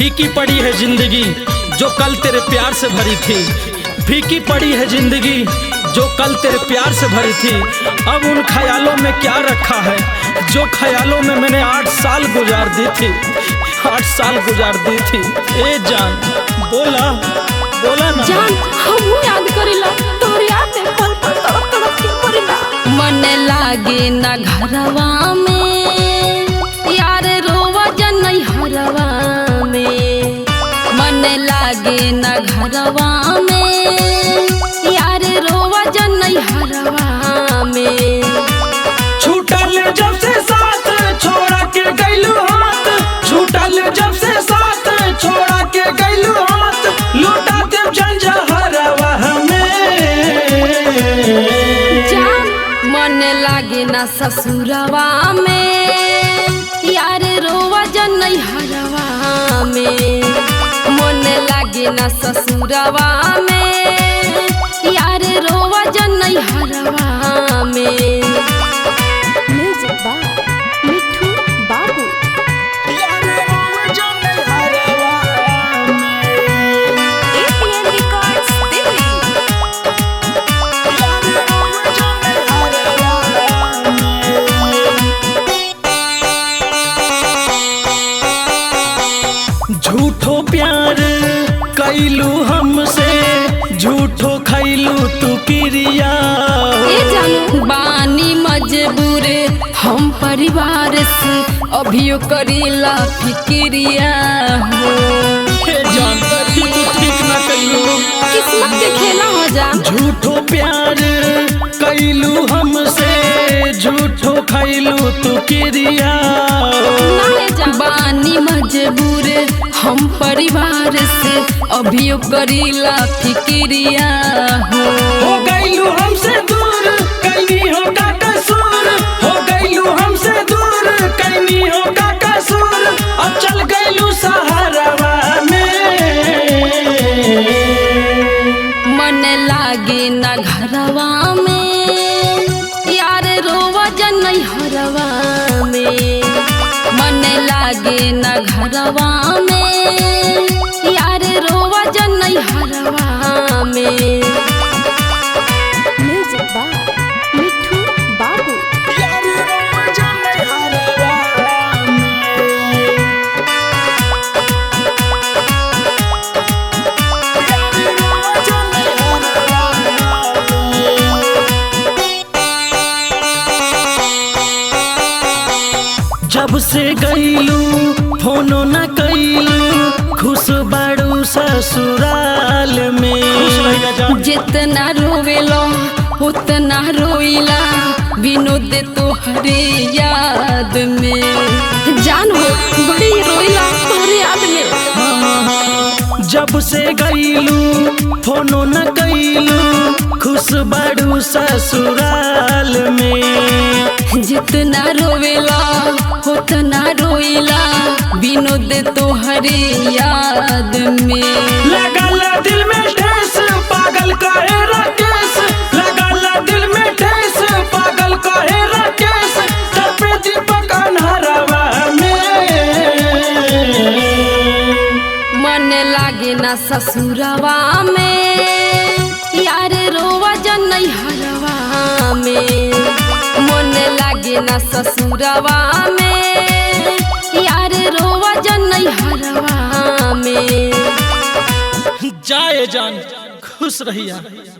फीकी पड़ी है जिंदगी जो कल तेरे प्यार से भरी थी। फीकी पड़ी है जिंदगी जो कल तेरे प्यार से भरी थी। अब उन ख्यालों में क्या रखा है जो ख्यालों में मैंने 8 साल गुजार दी थी। 8 साल गुजार दी थी। ए जान बोला बोला ना जान, हम याद करेला तोहर याद में पल पल तड़प तड़प के मरेला। मन लागे ना घरवा में यार रोवा जनई हरवा में। मन लागे ना घरवा में यार रोवा जनई हरवा में। छूटल जब से साथ छोड़ा के गइलू हाथ। छूटल जब से साथ छोड़ा के गइलू हाथ। लूटा दे झंझहरवा में। जान, मन लागे ना ससुरवा में यार रोवा जनई हरवा में। मन लागे ना ससुरवा में यार रोवा जनई हरवा में। म्यूजिक बाय मिठू बाबू। APN records Delhi. झूठो प्यार कैलू हमसे झूठो खैलू तू किरिया। ए जानू बानी मजबूर हम परिवार से अभियो करीला फिक्रिया हो। हे जान तू ठीक ना कैलू। किस्मत के खेला हो जान। झूठो प्यार कैलू हमसे झूठो खैलू तू किरिया। बानी मजबूर हम परिवार से अभियो करीला फिक्रिया हो गइलू हमसे दूर कैनी हो का कसूर। हो गइलू हमसे दूर कैनी हो का कसूर। अब चल गइलू सहारवा में। मन लागे ना घरवा में यार रोवा जनई हरवा में। मन लागे ना घरवा में यार रोवा जनई हरवा में। म्यूजिक बाय मिठू बाबू। जब से गइलू फोनो न कैलू खुश बाड़ू ससुराल में। जितना रोवेलो उतना रोइला विनोद तोहरे याद में। जान हो बड़ी रोइला तोहरे याद में। जब से गइलू फोनो न कैलू खुश बाड़ू ससुराल में। जितना रोवेला उतना रोइला विनोद तोहरे याद में। लगल दिल में ठेस पागल कहे राकेश। लगल दिल में ठेस पागल कहे राकेश। तड़पे दीपक अन्हरवा में। मन लागे ना ससुरवा में यार रोवा जनई हरवा में। मन लागे ना ससुरवा में यार रोवा जनई हरवा में। जाए जान खुश रहिया।